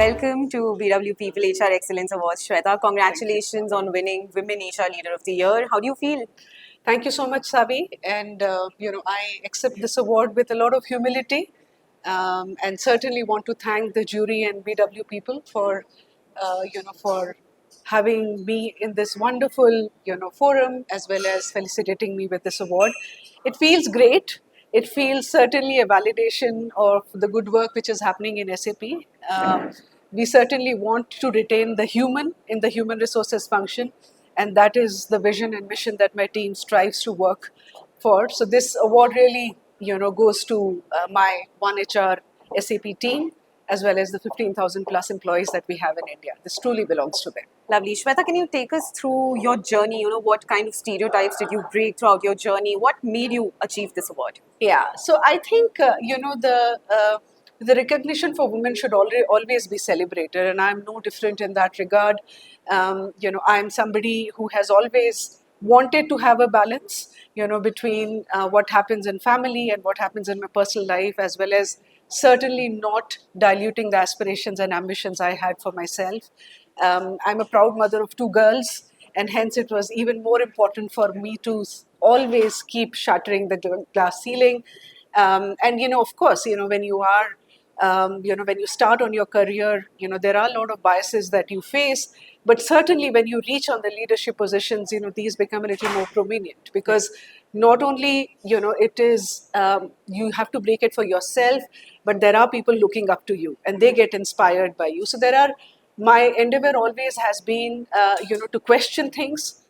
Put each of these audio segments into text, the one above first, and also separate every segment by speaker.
Speaker 1: Welcome to BW People HR Excellence Awards, Shweta. Congratulations on winning Women HR Leader of the Year. How do you feel?
Speaker 2: Thank you so much, Sabi. And I accept this award with a lot of humility, and certainly want to thank the jury and BW people for having me in this wonderful forum, as well as felicitating me with this award. It feels great. It feels certainly a validation of the good work which is happening in SAP. We certainly want to retain the human in the human resources function, and that is the vision and mission that my team strives to work for. So this award really goes to my One HR SAP team, as well as the 15,000 plus employees that we have in India. This truly belongs to them.
Speaker 1: Lovely. Shweta, can you take us through your journey? What kind of stereotypes did you break throughout your journey? What made you achieve this award?
Speaker 2: Yeah, so I think the recognition for women should always be celebrated, and I'm no different in that regard. I'm somebody who has always wanted to have a balance, between what happens in family and what happens in my personal life, as well as certainly not diluting the aspirations and ambitions I had for myself. I'm a proud mother of two girls, and hence it was even more important for me to always keep shattering the glass ceiling. And of course, when you are when you start on your career, there are a lot of biases that you face, but certainly when you reach on the leadership positions, these become a little more prominent, because not only it is you have to break it for yourself, but there are people looking up to you and they get inspired by you. So there are my endeavor always has been to question things,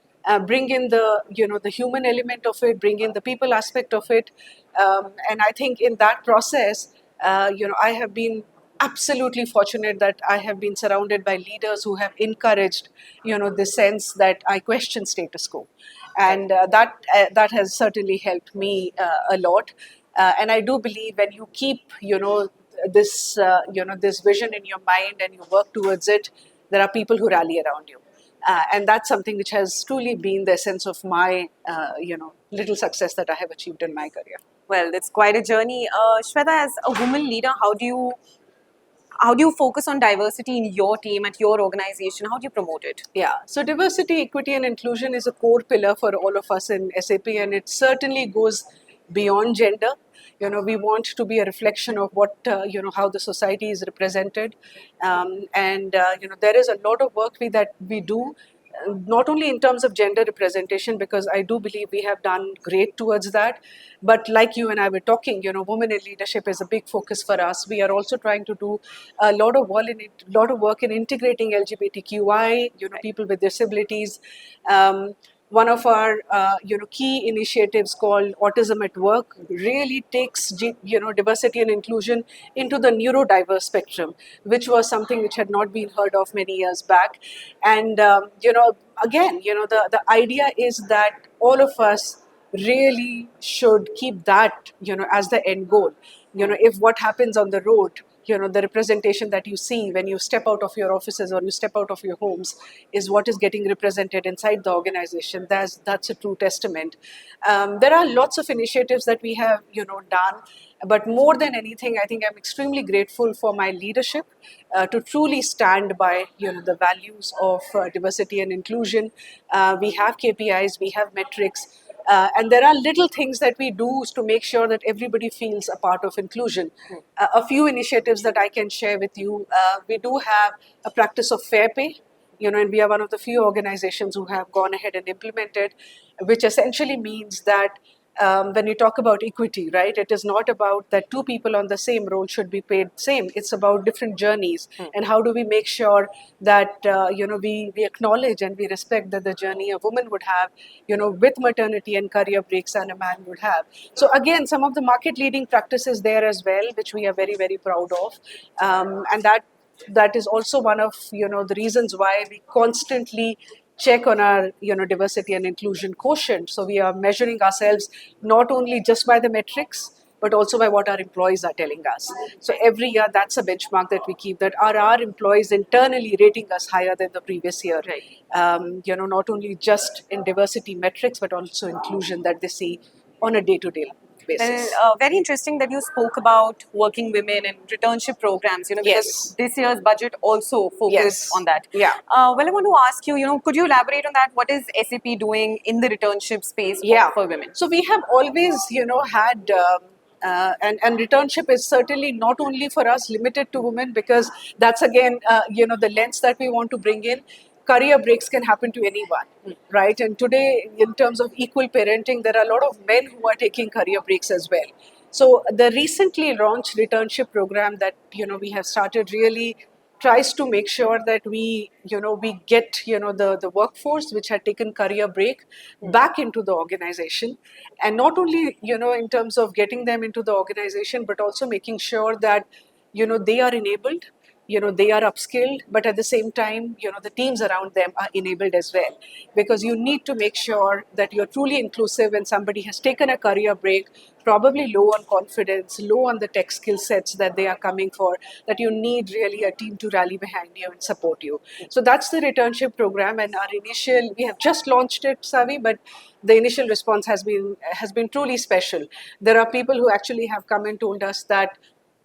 Speaker 2: bring in the human element of it, bring in the people aspect of it, and I think in that process, I have been absolutely fortunate that I have been surrounded by leaders who have encouraged the sense that I question status quo, and that has certainly helped me a lot. And I do believe when you keep this vision in your mind and you work towards it, there are people who rally around you, and that's something which has truly been the essence of my little success that I have achieved in my career.
Speaker 1: Well, it's quite a journey. Shweta, as a woman leader, how do you focus on diversity in your team, at your organization? How do you promote it?
Speaker 2: Yeah, so diversity, equity, and inclusion is a core pillar for all of us in SAP, and it certainly goes beyond gender. We want to be a reflection of what how the society is represented, and there is a lot of work that we do, not only in terms of gender representation, because I do believe we have done great towards that, but like you and I were talking, women in leadership is a big focus for us. We are also trying to do a lot of work in integrating LGBTQI, people with disabilities. One of our key initiatives called Autism at Work really takes diversity and inclusion into the neurodiverse spectrum, which was something which had not been heard of many years back. And again, the idea is that all of us really should keep that as the end goal. If what happens on the road, the representation that you see when you step out of your offices or you step out of your homes is what is getting represented inside the organization, that's a true testament. There are lots of initiatives that we have done, but more than anything, I think I'm extremely grateful for my leadership to truly stand by the values of diversity and inclusion. We have KPIs, we have metrics, and there are little things that we do to make sure that everybody feels a part of inclusion. A few initiatives that I can share with you. We do have a practice of fair pay, and we are one of the few organizations who have gone ahead and implemented, which essentially means that when you talk about equity, right, it is not about that two people on the same role should be paid same. It's about different journeys, and how do we make sure that we acknowledge and we respect that the journey a woman would have, with maternity and career breaks, and a man would have. So again, some of the market leading practices there as well, which we are very, very proud of, and that is also one of the reasons why we constantly check on our diversity and inclusion quotient. So we are measuring ourselves not only just by the metrics, but also by what our employees are telling us. So every year, that's a benchmark that we keep, that are our employees internally rating us higher than the previous year.
Speaker 1: Right.
Speaker 2: Not only just in diversity metrics, but also inclusion that they see on a day-to-day. basis.
Speaker 1: Well, very interesting that you spoke about working women and returnship programs, because
Speaker 2: Yes.
Speaker 1: this year's budget also focused
Speaker 2: Yes.
Speaker 1: on that.
Speaker 2: Yeah.
Speaker 1: Well, I want to ask you, could you elaborate on that? What is SAP doing in the returnship space
Speaker 2: Yeah.
Speaker 1: for women?
Speaker 2: So we have always, had. And returnship is certainly not only for us limited to women, because that's again the lens that we want to bring in. Career breaks can happen to anyone, right? And today, in terms of equal parenting, there are a lot of men who are taking career breaks as well. So the recently launched returnship program that we have started really tries to make sure that we get the workforce which had taken career break back into the organization, and not only in terms of getting them into the organization, but also making sure that they are enabled, they are upskilled, but at the same time the teams around them are enabled as well, because you need to make sure that you're truly inclusive when somebody has taken a career break, probably low on confidence, low on the tech skill sets that they are coming for, that you need really a team to rally behind you and support you. So that's the returnship program, and we have just launched it, Savi, but the initial response has been truly special. There are people who actually have come and told us that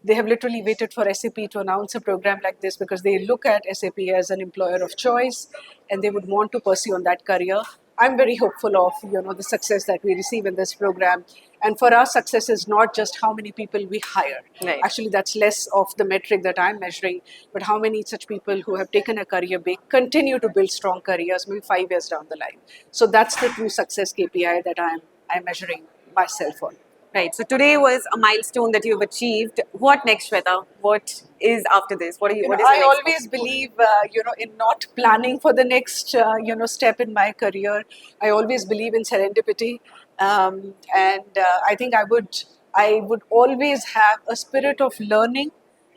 Speaker 2: they have literally waited for SAP to announce a program like this, because they look at SAP as an employer of choice and they would want to pursue on that career. I'm very hopeful of the success that we receive in this program. And for us, success is not just how many people we hire.
Speaker 1: Right.
Speaker 2: Actually, that's less of the metric that I'm measuring, but how many such people who have taken a career break continue to build strong careers, maybe 5 years down the line. So that's the true success KPI that I'm measuring myself on.
Speaker 1: Right. So today was a milestone that you've achieved. What next, Shweta? What is after this? What is the
Speaker 2: I
Speaker 1: next
Speaker 2: always believe, in not planning for the next, step in my career. I always believe in serendipity, and I think I would always have a spirit of learning,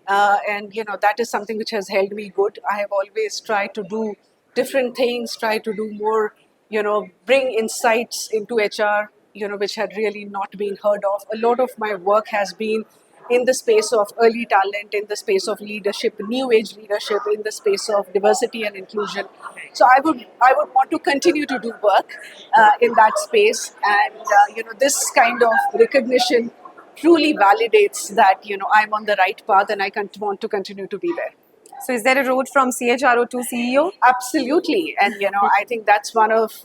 Speaker 2: and that is something which has held me good. I have always tried to do different things, try to do more, bring insights into HR, which had really not been heard of. A lot of my work has been in the space of early talent, in the space of leadership, new age leadership, in the space of diversity and inclusion. So I would want to continue to do work in that space, and this kind of recognition truly validates that I'm on the right path, and I want to continue to be there.
Speaker 1: So is there a road from CHRO to CEO?
Speaker 2: Absolutely, and I think that's one of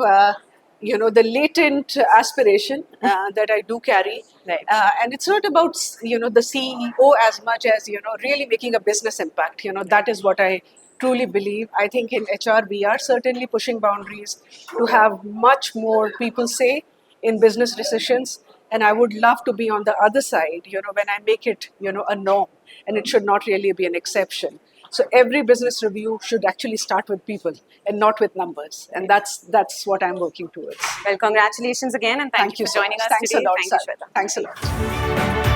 Speaker 2: the latent aspiration that I do carry.
Speaker 1: Right.
Speaker 2: And it's not about the CEO as much as really making a business impact. That is what I truly believe. I think in HR we are certainly pushing boundaries to have much more people say in business decisions. And I would love to be on the other side, when I make it, a norm, and it should not really be an exception. So every business review should actually start with people and not with numbers, and that's what I'm working towards.
Speaker 1: Well, congratulations again, and thank you for
Speaker 2: so
Speaker 1: joining
Speaker 2: much.
Speaker 1: us
Speaker 2: Thanks
Speaker 1: today.
Speaker 2: a lot,
Speaker 1: Thank you,
Speaker 2: Sar.
Speaker 1: Shweta.
Speaker 2: Thanks a lot.